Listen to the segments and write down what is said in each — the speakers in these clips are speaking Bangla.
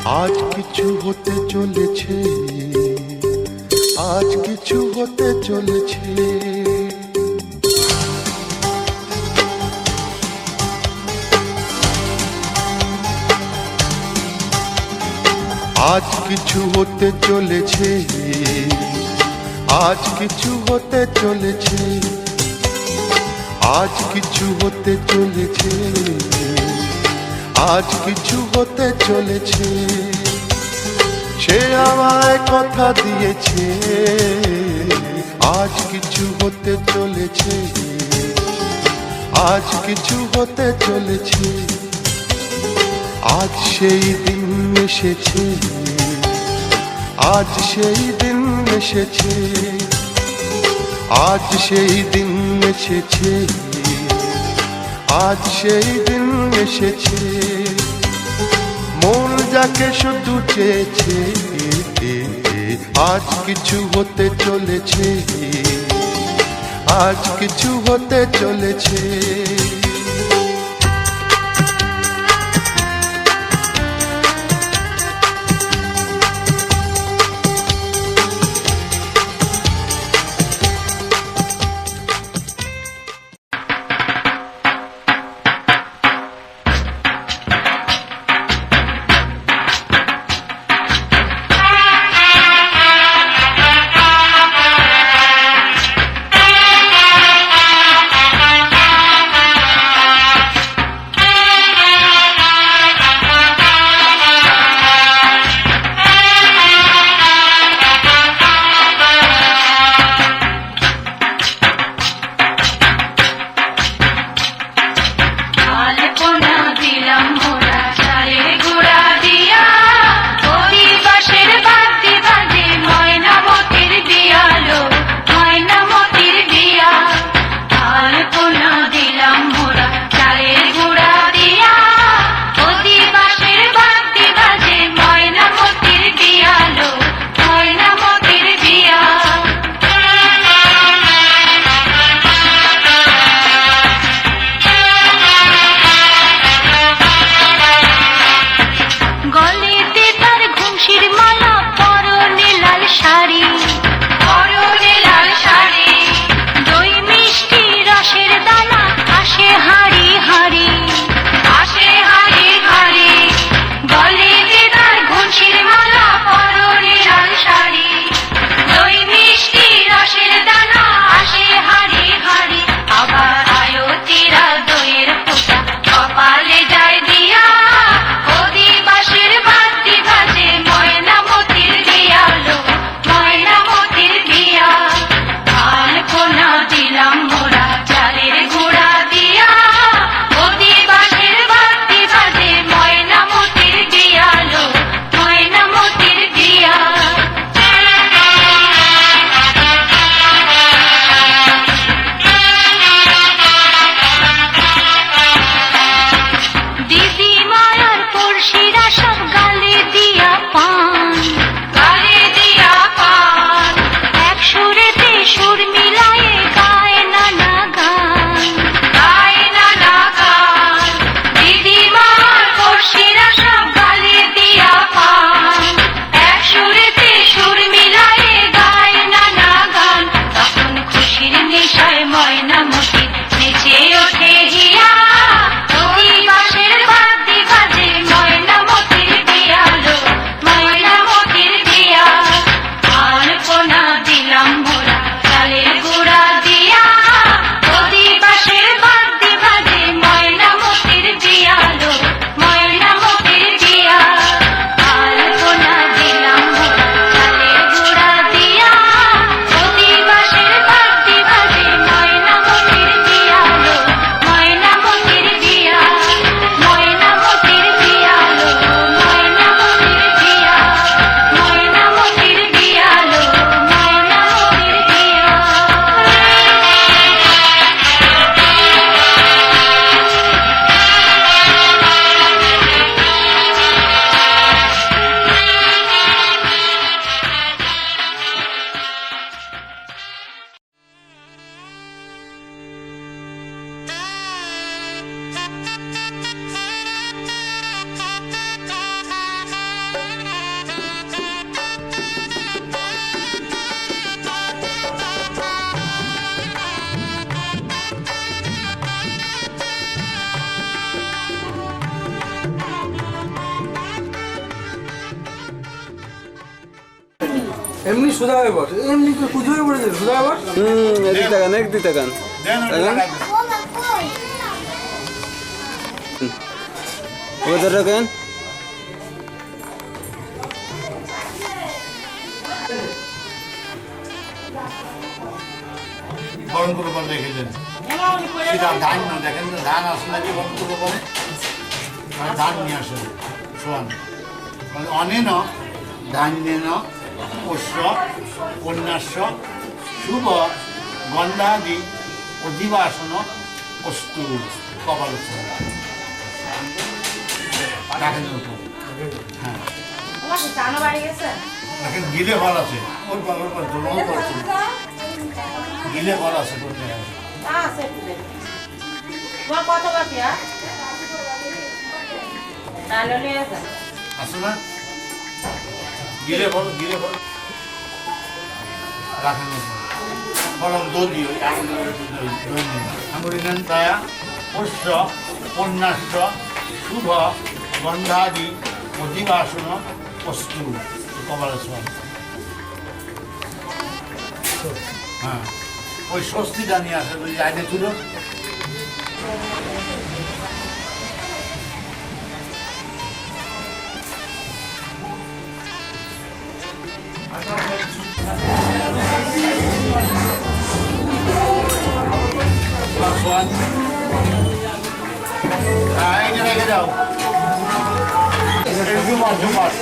আজ কিছু হতে চলেছে, আজ কিছু হতে চলেছে। আজ কিছু হতে চলেছে, আজ কিছু হতে চলেছে, আজ কিছু হতে চলেছে, আজ কিছু হতে চলেছে। সে আমায় কথা দিয়েছে, আজ কিছু হতে চলেছে, আজ কিছু হতে চলেছে। আজ সেই দিন এসেছে, আজ সেই দিন এসেছে, আজ সেই দিন এসেছে, আজ সেই দিন এসেছে। মন যাকে শুধু চেয়েছে, আজ কিছু হতে চলেছে, আজ কিছু হতে চলেছে। এমনি সোজা হয়ে বস এমনি করে পুজো হয়ে পড়েছে সোজা হয়ে বস এদিক তাকান এদিক তাকান তাকান ওদের রাখেন গরম করে বলে রেখে দেন সেটা ধান না দেখেন তো ধান আসলে যে গরম করে বলে ধান নিয়ে আসে শোন অনেন ধান্যেন পোষ্য কন্যাস্য শুভ গন্ধাদি অধিবাসন অস্তু কপাল রাখেন হ্যাঁ দেখেন গিলে ভালো আছে ওর বাবার পর দোলন করছে গিলে ভালো আছে করতে কত বাকি আসো না গিলে বলো রাখেন ফলন দলি আঙুরিনান প্রায়া পোষ্য কন্যাস্য শুভ গন্ধাদি অধিবাসন অস্তু কপালেশ্বর হ্যাঁ ওই স্বস্তিটা নিয়ে আসে ওই আইনে ছিল রেখে দাও ঝুমার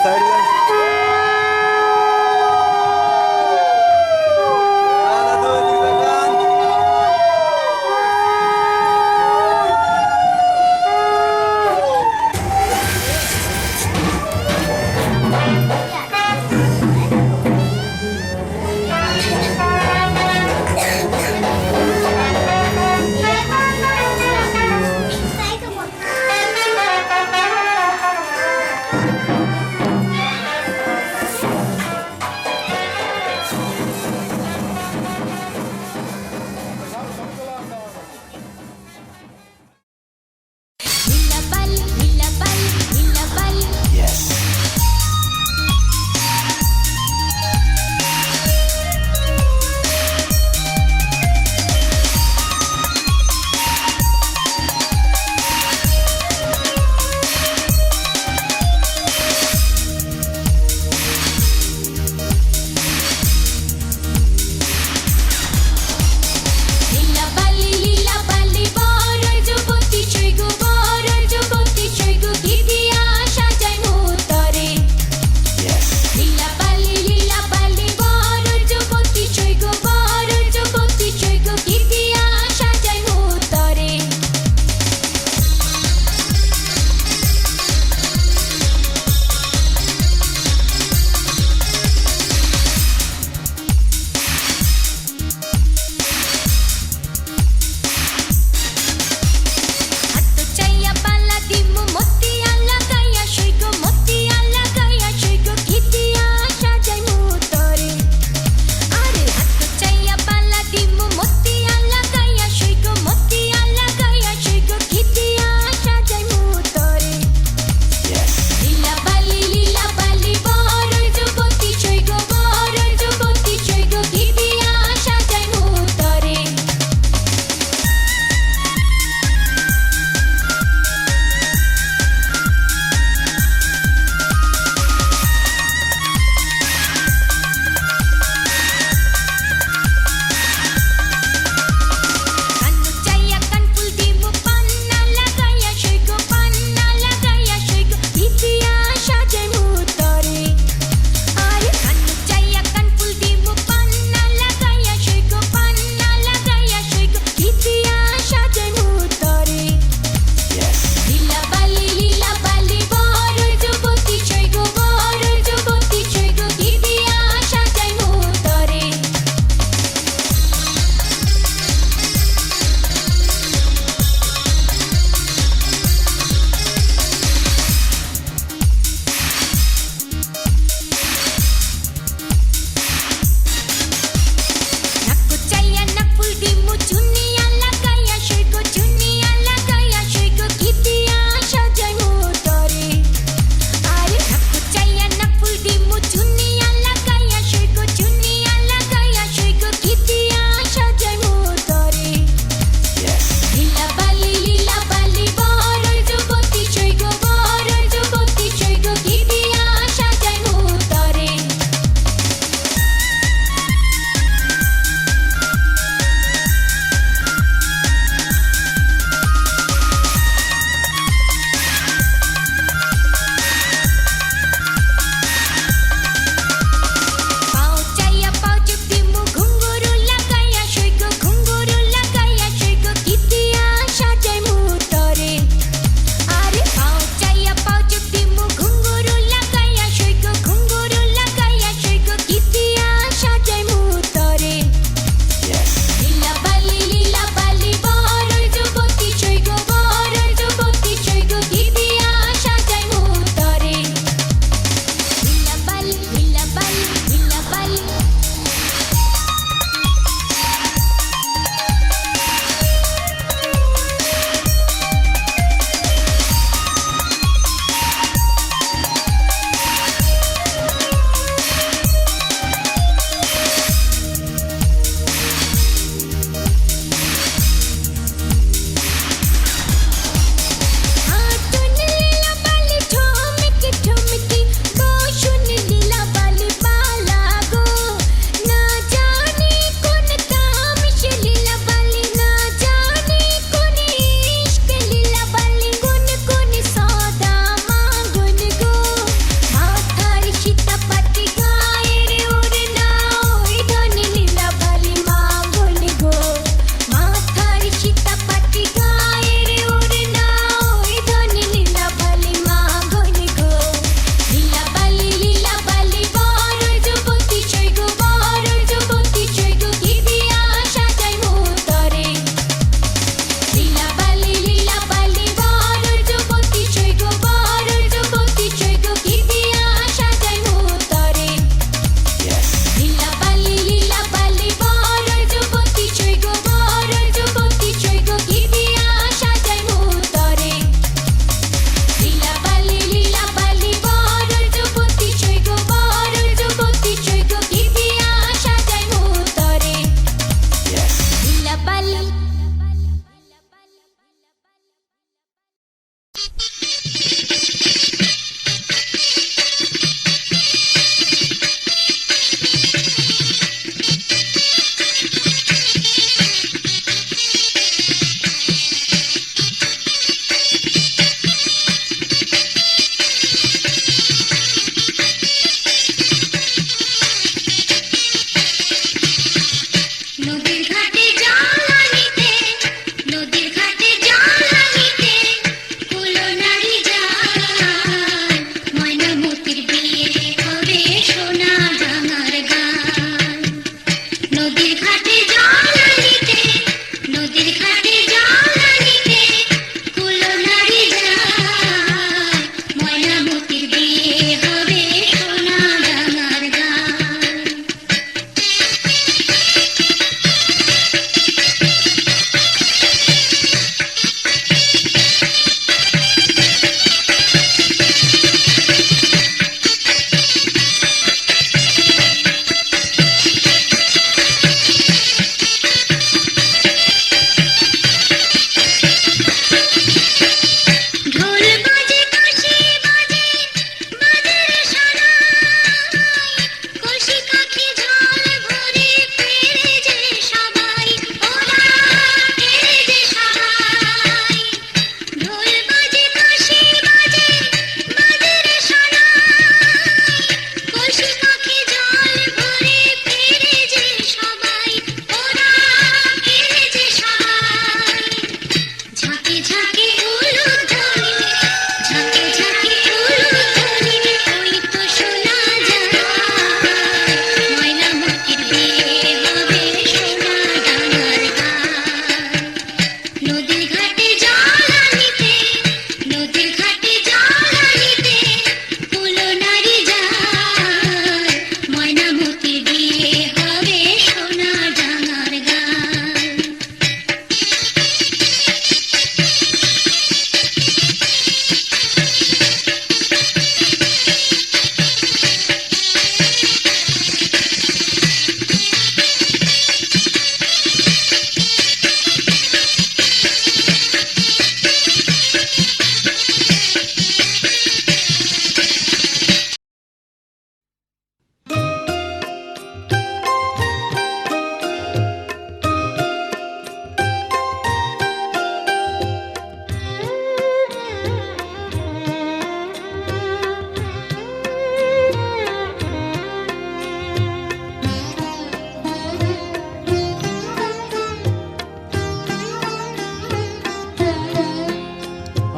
সাইড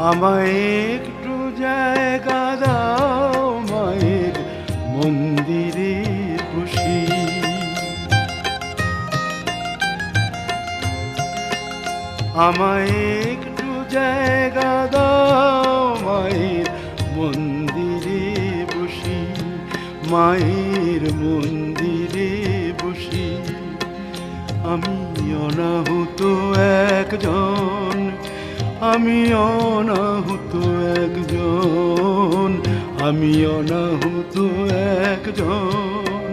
আমায় একটু জায়গা দাও মায়ের মন্দিরে বসি, আমায় একটু জায়গা দাও মায়ের মন্দিরে বসি, মায়ের মন্দিরে বসি। আমি অনাহুত একজন, আমি অনাহুত একজন, আমি অনাহুত একজন,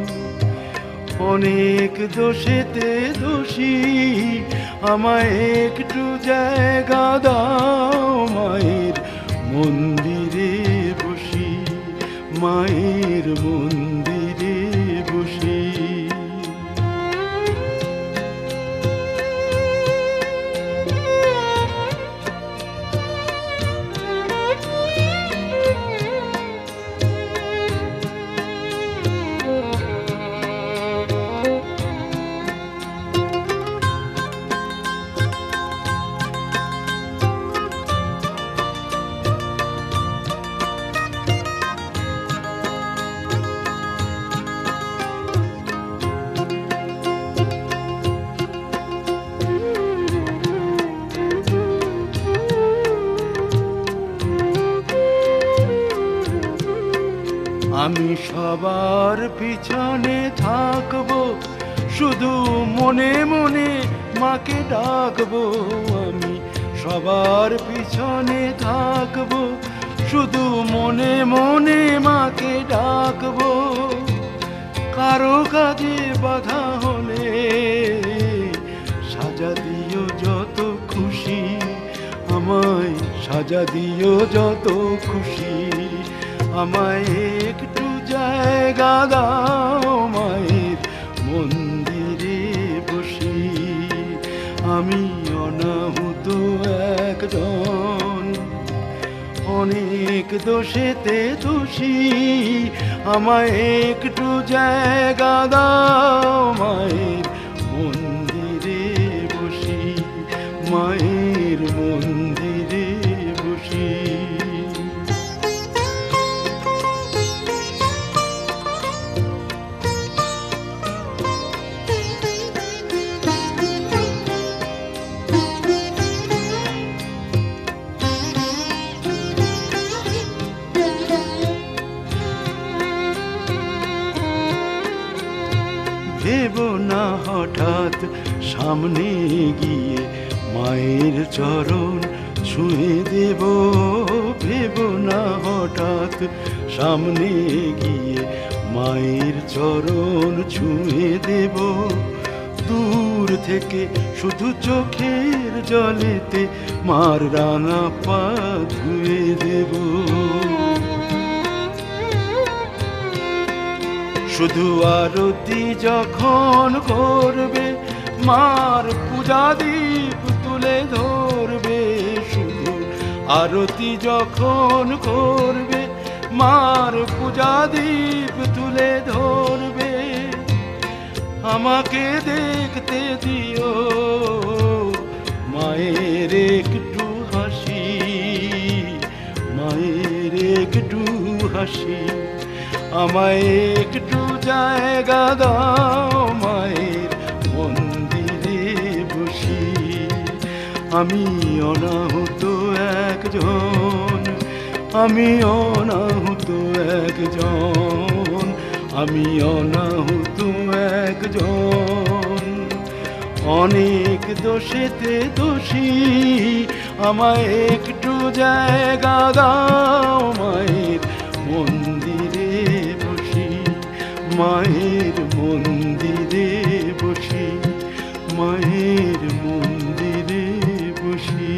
অনেক দোষেতে দোষী। আমায় একটু জায়গা দাও মায়ের মন্দিরে বসি, মায়ের মন্দিরে বসি। আমি সবার পিছনে থাকবো, শুধু মনে মনে মাকে ডাকবো। আমি সবার পিছনে থাকবো, শুধু মনে মনে মাকে ডাকবো। কারো কাজে বাধা হলে সাজা দিও যত খুশি, আমায় সাজা দিও যত খুশি, আমায় একটু জায়গা দাও মায়ের মন্দিরে বসি। আমি অনাহুত একজন, অনেক দোষেতে দোষী, আমায় একটু জায়গা দাও মায়ের মন্দিরে বসি, মায়ের মন্দিরে বসি। ভেবো না হঠাৎ সামনে গিয়ে মায়ের চরণ ছুঁয়ে দেব, ভেবো না হঠাৎ সামনে গিয়ে মায়ের চরণ ছুঁয়ে দেব। দূর থেকে শুধু চোখের জলেতে মার রাঙা পা ধুয়ে দেব। শুধু আরতি যখন করবে মার পূজা দীপ তুলে ধরবে, শুধু আরতি যখন করবে মার পূজা দীপ তুলে ধরবে। আমাকে দেখতে দিও মায়ের একটু হাসি, মায়ের একটু হাসি, আমায় একটু জায়গা দাও মায়ের মন্দিরে বসি। আমি অনাহুত একজন, আমি অনাহুত একজন, আমি অনাহুত একজন, অনেক দোষেতে দোষী, আমায় একটু জায়গা দাও মায়ের মন্দিরে বসি, মায়ের মন্দিরে বসি, মায়ের মন্দিরে বসি।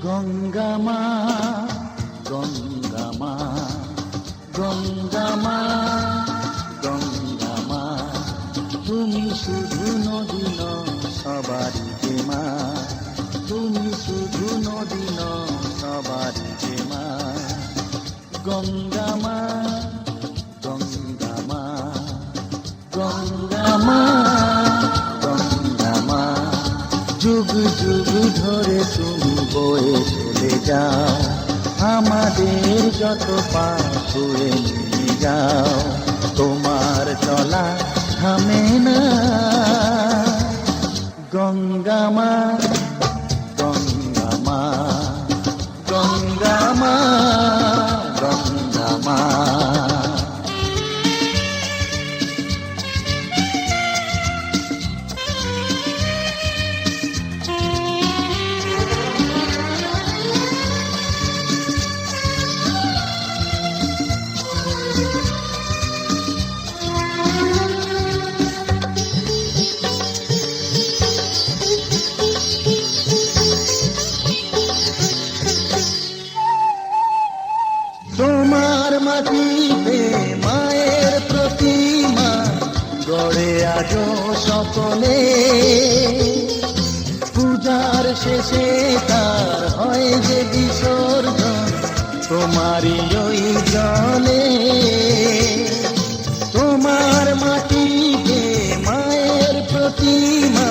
গঙ্গা মা, গঙ্গা মা, গঙ্গা মা, গঙ্গা মা, তুমি শুধু নদী নও সবারই মা, তুমি শুধু নদী নও সবারই মা। গঙ্গা মা, গঙ্গা মা, গঙ্গা মা, গঙ্গা মা, যুগ যুগ ধরে তুমি বয়ে চলে যাও, আমাদের যত পাপ ছুঁয়ে নিয়ে যাও, তোমার চলা থামে না। গঙ্গা মা, গঙ্গা মা, গঙ্গা মা, গঙ্গা মা। তোমার মাটিতে মায়ের প্রতিমা গড়ে আজো সকলে, পূজার শেষে তার হয় যে বিসর্জন তোমারই ওই জলে। তোমার মাটিতে মায়ের প্রতিমা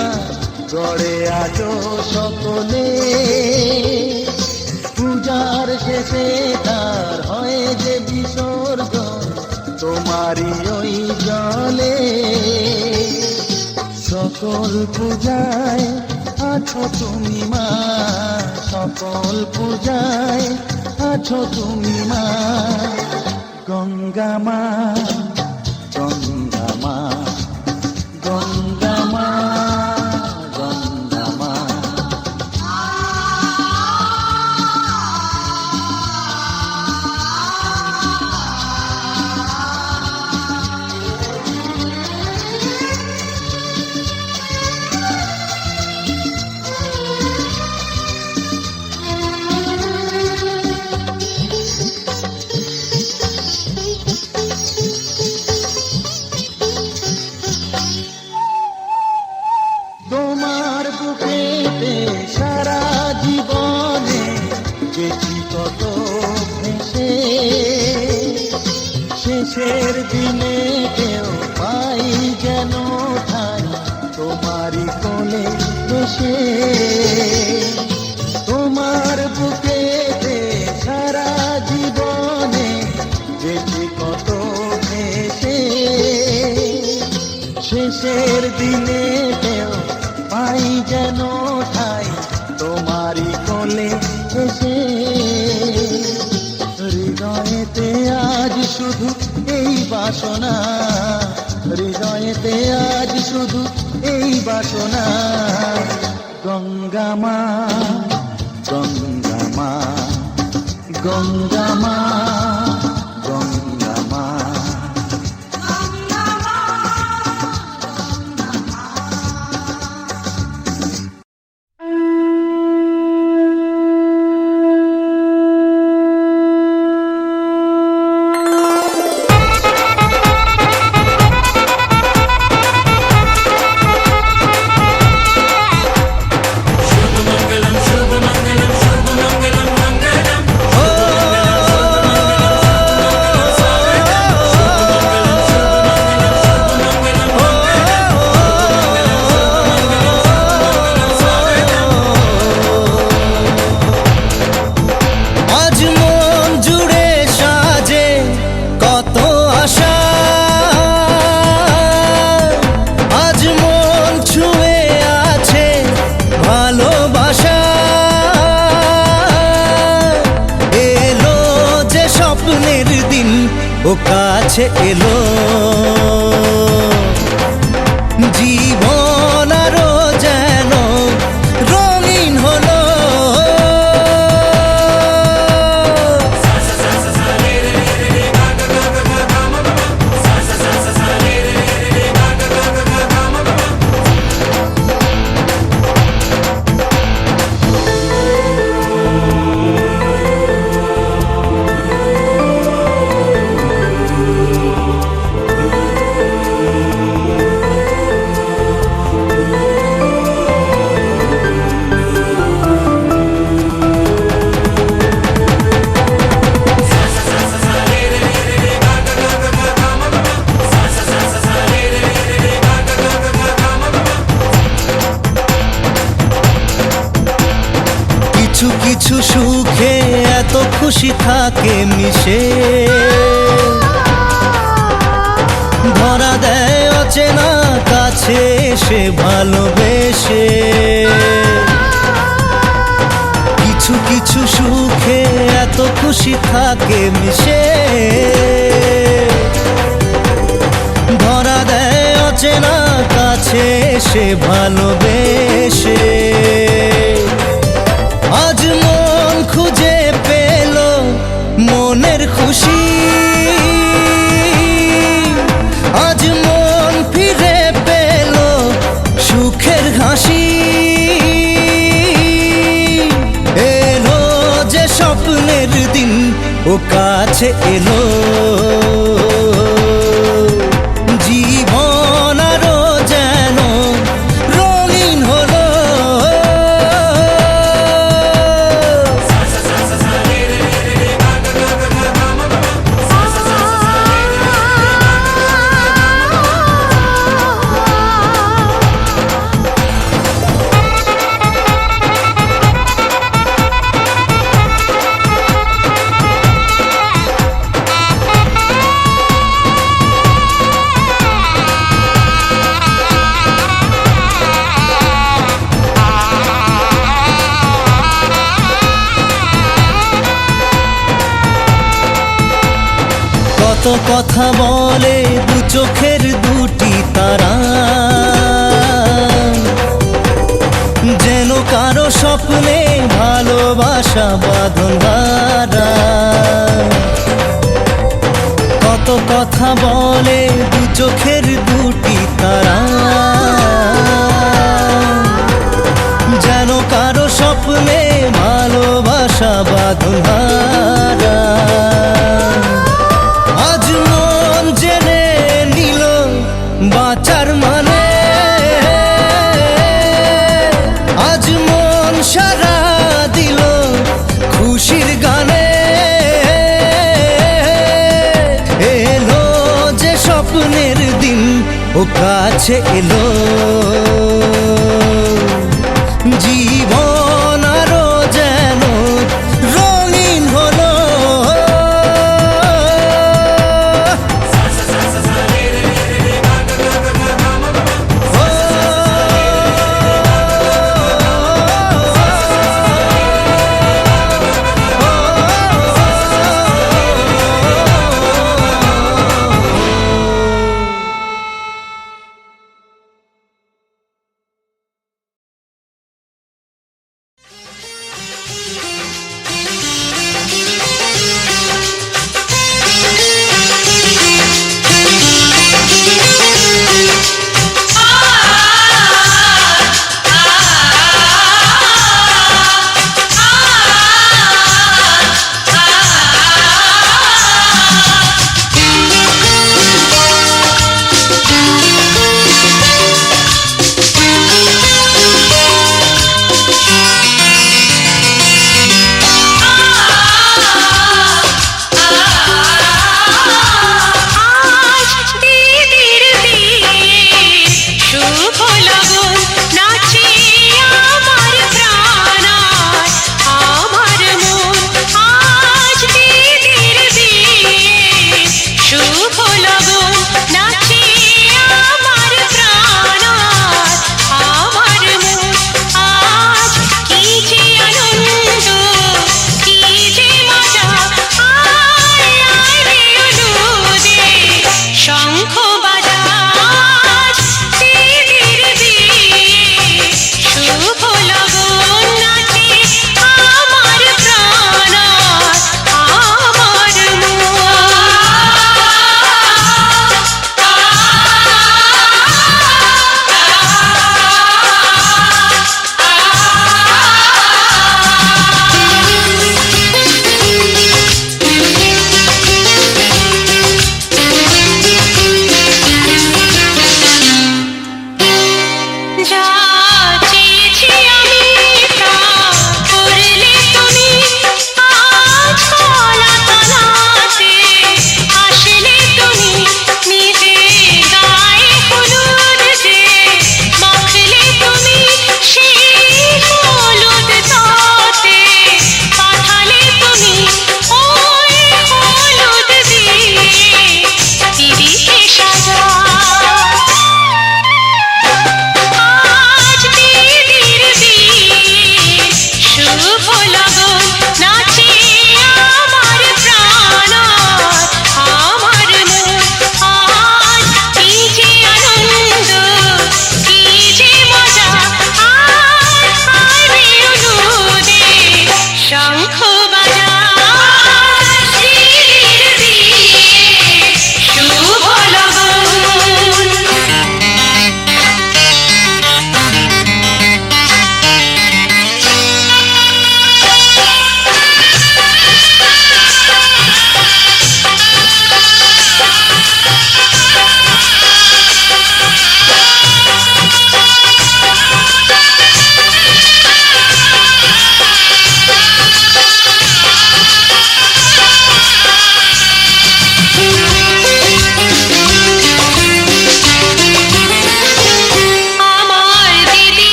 গড়ে আজো সকলে, পূজার শেষে তার হয় যে বিসর্জন তোমারই ওই জলে। সকল পূজায় আছো তুমি মা, সকল পূজায় আছো তুমি মা। গঙ্গা মা, গঙ্গা মা, গঙ্গা মা, গঙ্গা মা। তোমার বুকেতে সারা জীবনে গেছি কত ভেসে, শেষের দিনে কেউ পাই যেন ঠাই তোমারই কোলে বসে। তোমার বুকেতে সারা জীবনে গেছি কত ভেসে, শেষের দিনে কেউ পাই যেন ঠাই তোমারই কোলে এসে। হৃদয়েতে আজ শুধু এই বাসনা, হৃদয়েতে আজ শুধু এই বাসনা। গঙ্গা মা, গঙ্গা মা, গঙ্গা মা, গঙ্গা মা। ও কাছে এলো, জীবন আরো যেন রঙিন হলো। কিছু কিছু সুখে এত খুশি থাকে মিশে, ধরা দেয় অচেনা কাছে এসে ভালোবেসে। কিছু কিছু সুখে এত খুশি থাকে মিশে, ধরা দেয় অচেনা কাছে এসে ভালোবেসে। আজ মন খুঁজে পেল মনের খুশি, আজ মন ফিরে পেল সুখের হাসি। এলো যে স্বপ্নের দিন ও কাছে এলো, জীবন আরো যেন রঙিন হলো। কত কথা বলে দু চোখের দুটি তারা, যেন কারো স্বপ্নে ভালোবাসা বাঁধন হারা। কত কথা বলে দু চোখের দুটি তারা, যেন কারো স্বপ্নে ভালোবাসা বাঁধন হারা। আজ মন জেনে নিল বাঁচার মানে, আজ মন সারা দিল খুশির গানে। এলো যে স্বপ্নের দিন ও কাছে এলো, জীবন আরো যেন রঙিন হলো।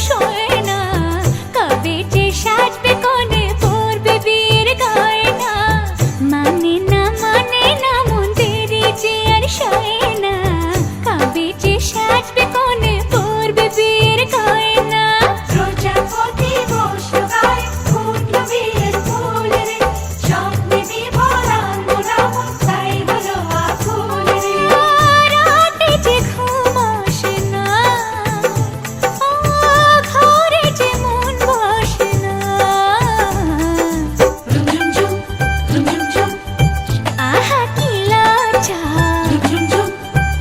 শোয় না, কবে যে সাজবে কোণে পরবে বিয়ের গয়না। মানে না মন দেরি যে আর সয় না, কবে যে সাজবে কোণে পরবে বিয়ের গয়না। প্রজাপতি বসল গায়ে, ফুটল বিয়ের ফুল রে, স্বপ্নে বিভোর আঙ্গুরাম, তাই হলো আকুল রে। রাতে যে ঘুম আসে না, ঘরে যে মন বসে না। ঝুমঝুম ঝুমঝুম, আহা কি লজ্জা। ঝুমঝুম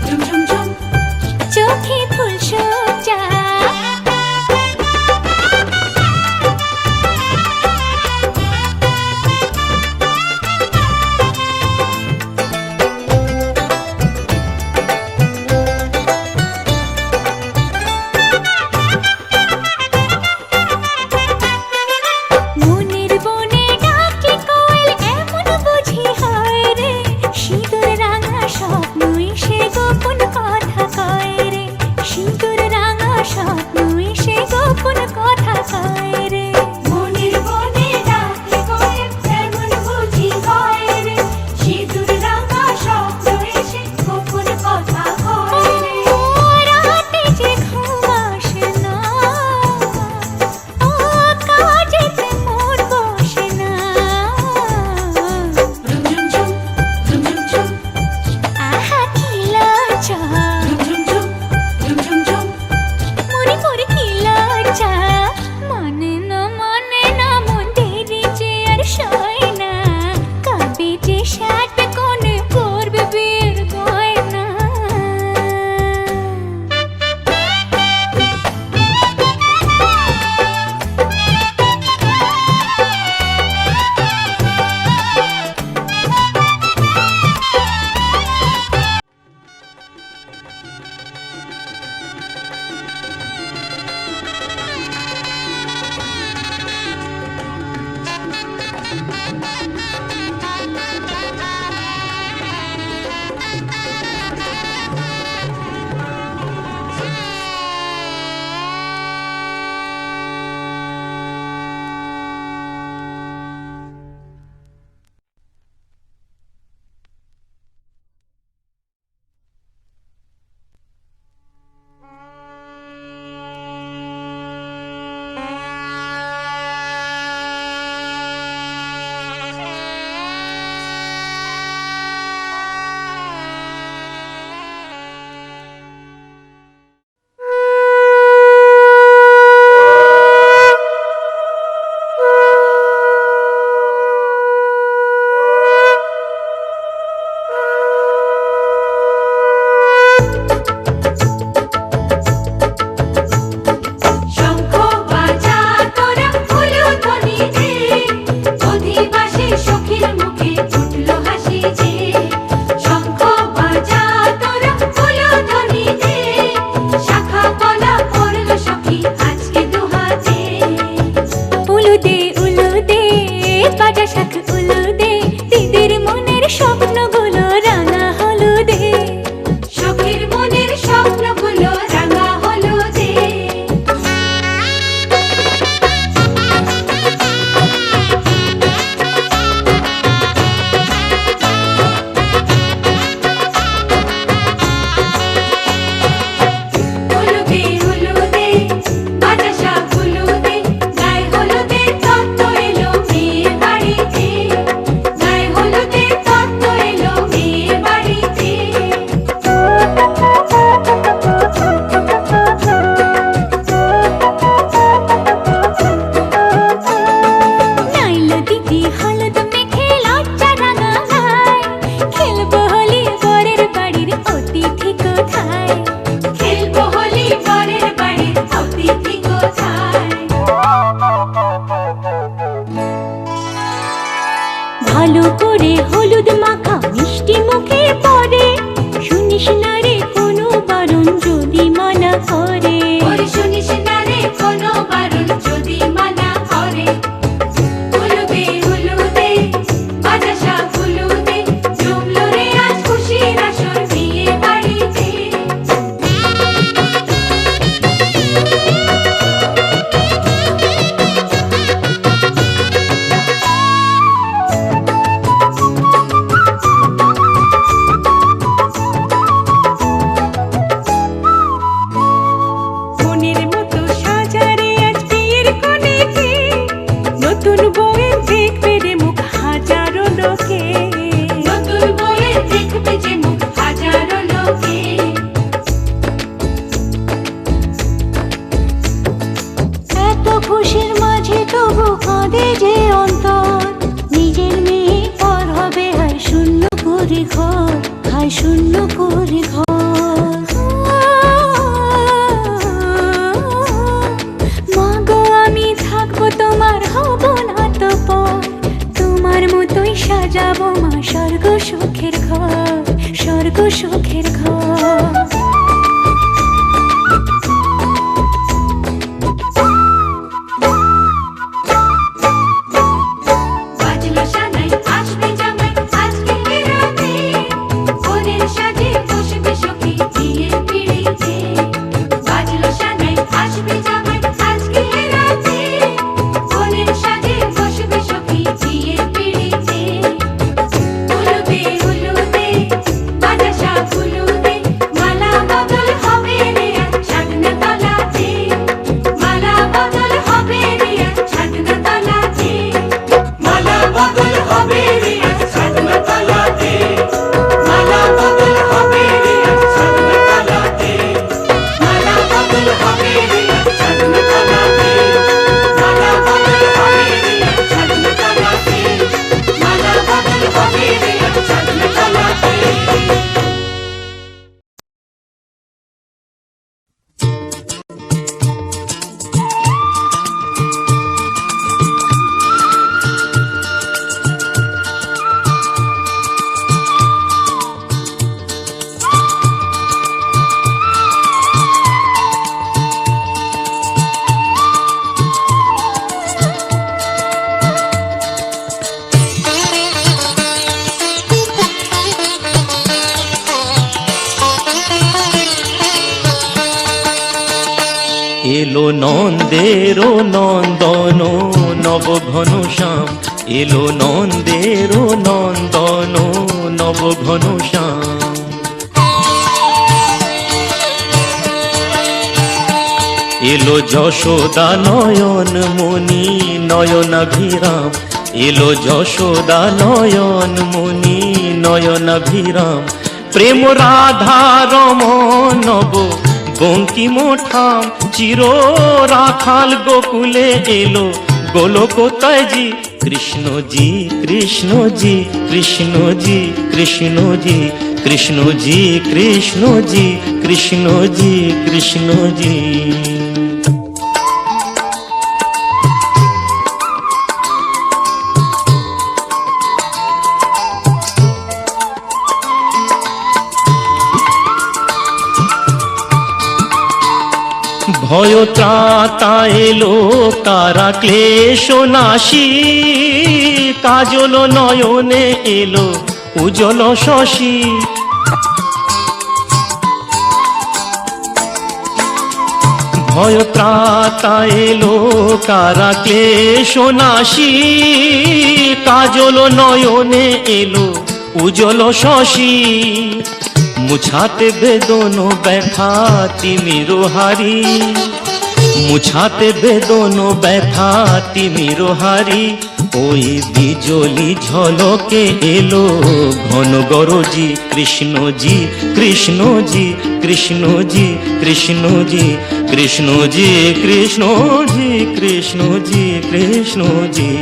ঝুমঝুম, চোখে ফুল সজ্জা। মনের বনে ডাকে কোয়েল, এমন বুঝি হয় রে, সিঁদুর রাঙা স্বপ্ন এসে গোপন কথা কয় রে, সিঁদুর রাঙা স্বপ্ন এসে গোপন কথা কয় রে। মনের বনে ডাকে কোয়েল, এমন বুঝি হয় রে, সিঁদুর রাঙা স্বপ্ন এসে গোপন কথা কয় রে। রাতে যে ঘুম আসে না, কাজেতে মন বসে না। ঝুমঝুম ঝুমঝুম, আহা কি লজ্জা। ঝুমঝুম ঝুমঝুম, মরি কি লজ্জা। মানে না মন দেরি যে আর সয় না, কবে যে সাজবে কোণে পরবে বিয়ের গয়না। শঙ্খ বাজা তোরা উলুধ্বনি দে, অধিবাসী সখীর মুখে ফুটল হাসি যে। শঙ্খ বাজা তোরা উলুধ্বনি দে, শাখা কলা পড়ল সখী আজকে দুহাতে। উলু দে বাজা শাখ উলু দে, দিদির মনের স্বপ্নগুলো রাঙা হলুদে। সখীর মনের স্বপ্নগুলো রাঙা হলুদে। উলু দে খুশির মাঝে তবু কাঁদে যে অন্তর, নিজের মেয়ে পর হবে হায় শূন্য করে ঘর, হায় শূন্য করে ঘর। মা গো আমি থাকবো তোমার, হব না তো পর, তোমার মতোই সাজাবো মা স্বর্গ সুখের ঘর, স্বর্গ সুখের ঘর। এলো নন্দের নন্দন নব ঘন শ্যাম, এলো নন্দের নন্দন নব ঘন শ্যাম। এলো যশোদা নয়ন মণি নয়নাভিরাম, এলো যশোদা নয়ন মণি নয়নাভিরাম। প্রেম রাধা রমণ নব বঙ্কিম ঠাম, চির রাখাল গোকুলে এলো গোলকতাজি। কৃষ্ণজি কৃষ্ণজি কৃষ্ণজি কৃষ্ণজি কৃষ্ণজি কৃষ্ণজি কৃষ্ণজি কৃষ্ণজি। ভয় ত্রাতা এলো কারা ক্লেশ নাশী, কাজল নয়নে এলো উজ্জ্বল শশী। ভয় ত্রাতা এলো কারা ক্লেশ নাশী, কাজল নয়নে এলো উজ্জ্বল শশী। মুছাতে বেদন ব্যথা তিমির হারি, মুছাতে বেদন ব্যথা তিমির হারি। ওই বিজলি ঝলকে এলো ঘন গরজি। কৃষ্ণজি কৃষ্ণজি কৃষ্ণজি কৃষ্ণজি কৃষ্ণজি কৃষ্ণজি কৃষ্ণজি কৃষ্ণজি।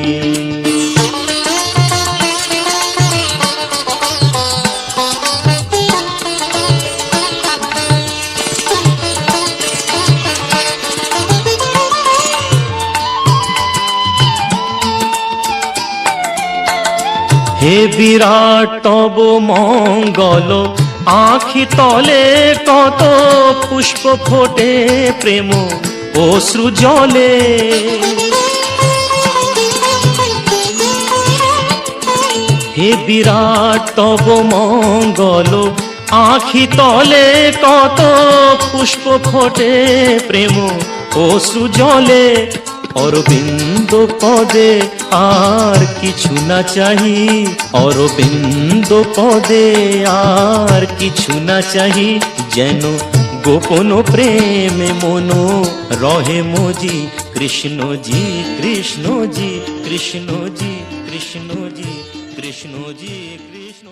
হে বিরাট তব মঙ্গল, আঁখি তলে কত পুষ্প ফোটে প্রেম অশ্রু জলে। হে বিরাট তব মঙ্গল, আঁখি তলে কত পুষ্প ফোটে প্রেম অশ্রু জলে। অরবিন্দ পদে আর কিছু না চাহি, অরবিন্দ পদে আর কিছু না চাহি। যেন গোপন প্রেমে মন রহে মজি। কৃষ্ণজি কৃষ্ণজি কৃষ্ণজি কৃষ্ণজি কৃষ্ণজি কৃষ্ণ।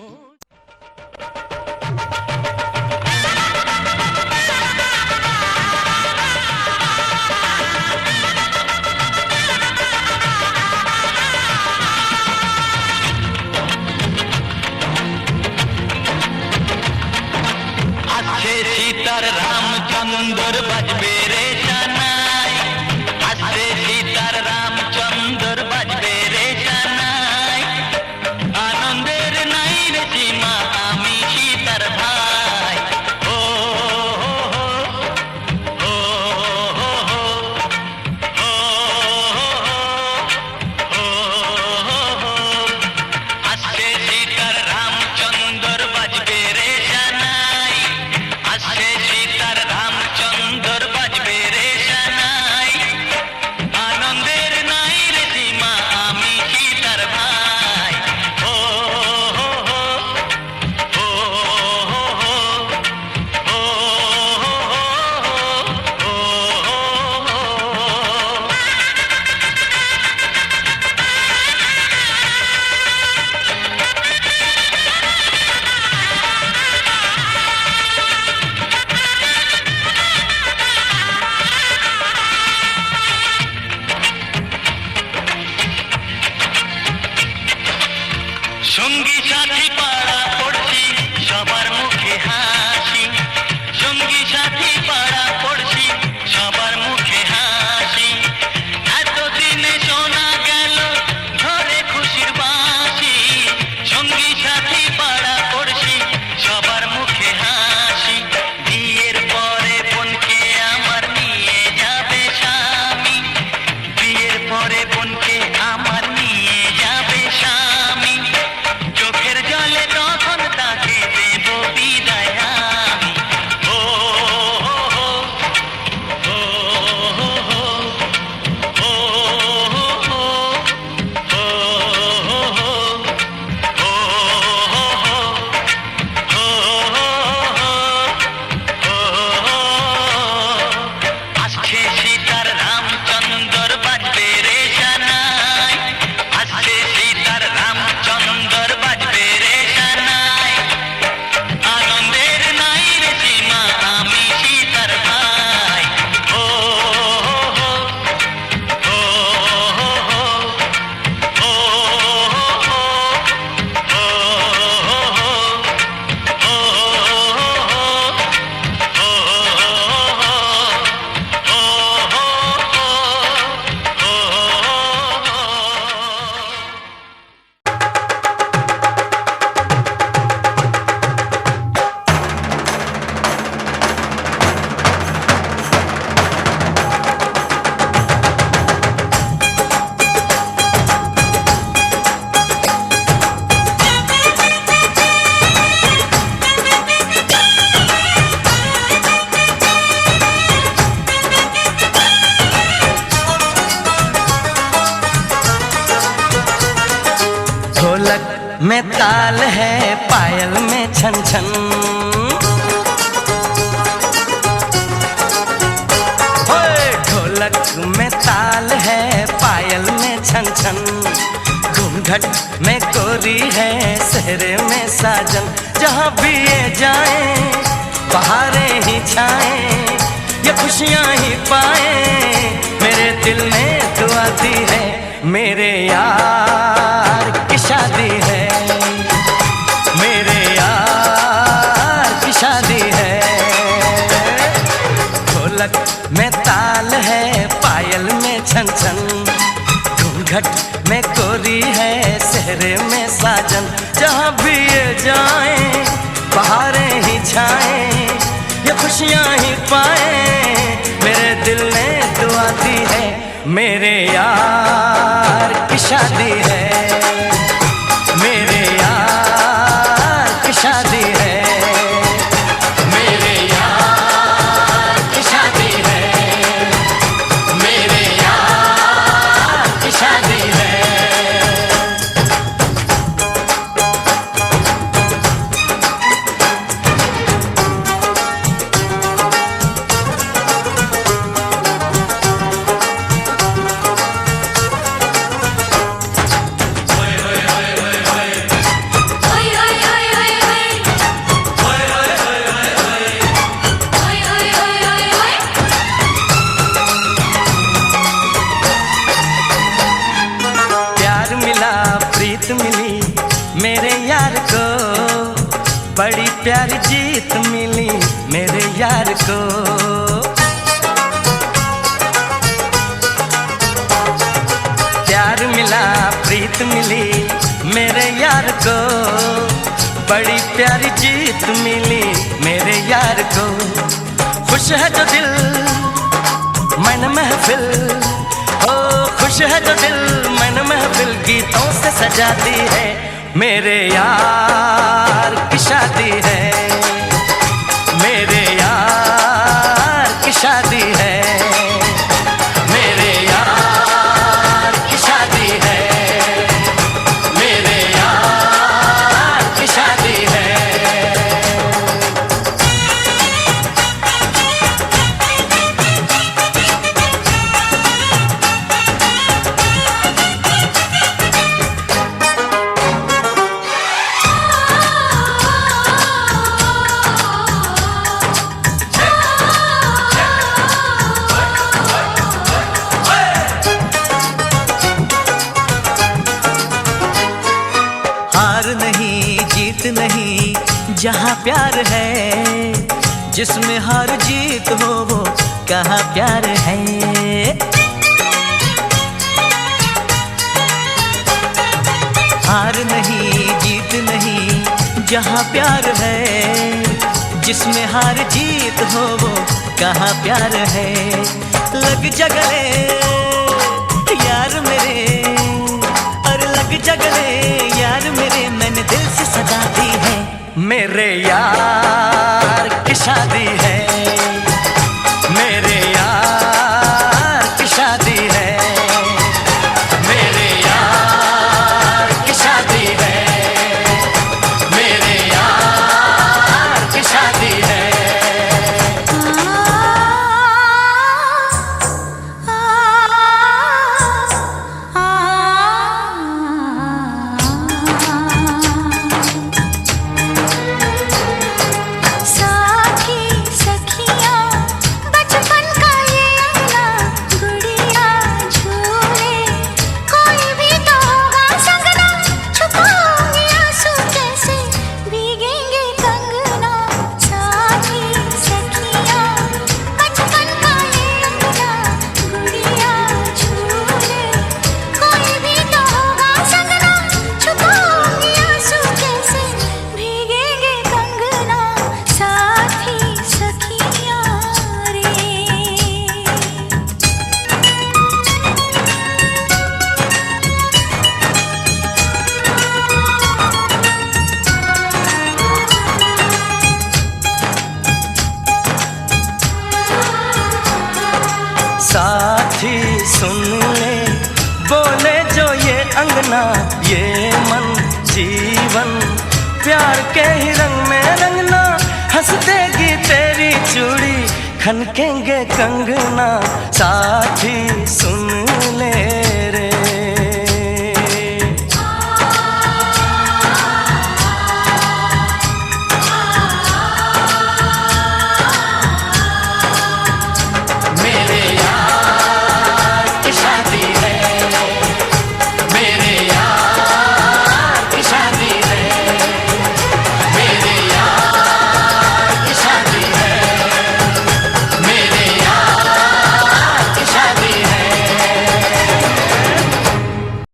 में ताल है, पायल में छन छन। ढोलक में ताल है, पायल में छन छन। घूंघट में कोरी है, सेहरे में साजन। जहाँ भी ये जाए बहारें ही छाएं, ये खुशियाँ ही पाए। मेरे दिल ने दुआ दी है, मेरे यार की शादी है, मेरे यार की शादी है। ढोलक में ताल है, पायल में छन छन। घूंघट में कोरी है, सेहरे में साजन। जहाँ भी ये जाए बहारें ही छाएं, ये खुशियाँ ही पाए। मेरे दिल ने दुआ दी है, मेरे यार की शादी है, मेरे यार की शादी है, मेरे यार की शादी है, मेरे यार की शादी है। मिली मेरे यार को, बड़ी प्यारी जीत मिली मेरे यार को। प्यार मिला, प्रीत मिली मेरे यार को, बड़ी प्यारी जीत मिली मेरे यार को। खुश है जो दिल मन महफिल, ओ खुश है जो दिल मन महफिल गीतों से सजाती है। मेरे यार की शादी है, मेरे यार की शादी है, मेरे यार की शादी है, मेरे यार की शादी है। नहीं जहाँ प्यार है, जिसमें हार जीत हो वो कहाँ प्यार है। हार नहीं जीत नहीं जहाँ प्यार है, जिसमें हार जीत हो वो कहाँ प्यार है। लग जा गले यार मेरे, और लग जा गले यार मेरे, मैंने दिल से सजा दी है। मेरे यार की शादी है, मेरे यार की शादी है, मेरे यार की शादी है, मेरे यार की शादी है। साथी सुन ले बोले जो ये अंगना ये मन जी प्यार के ही रंग में रंगना, हंस देगी तेरी चूड़ी, खनकेंगे कंगना, साथी सुन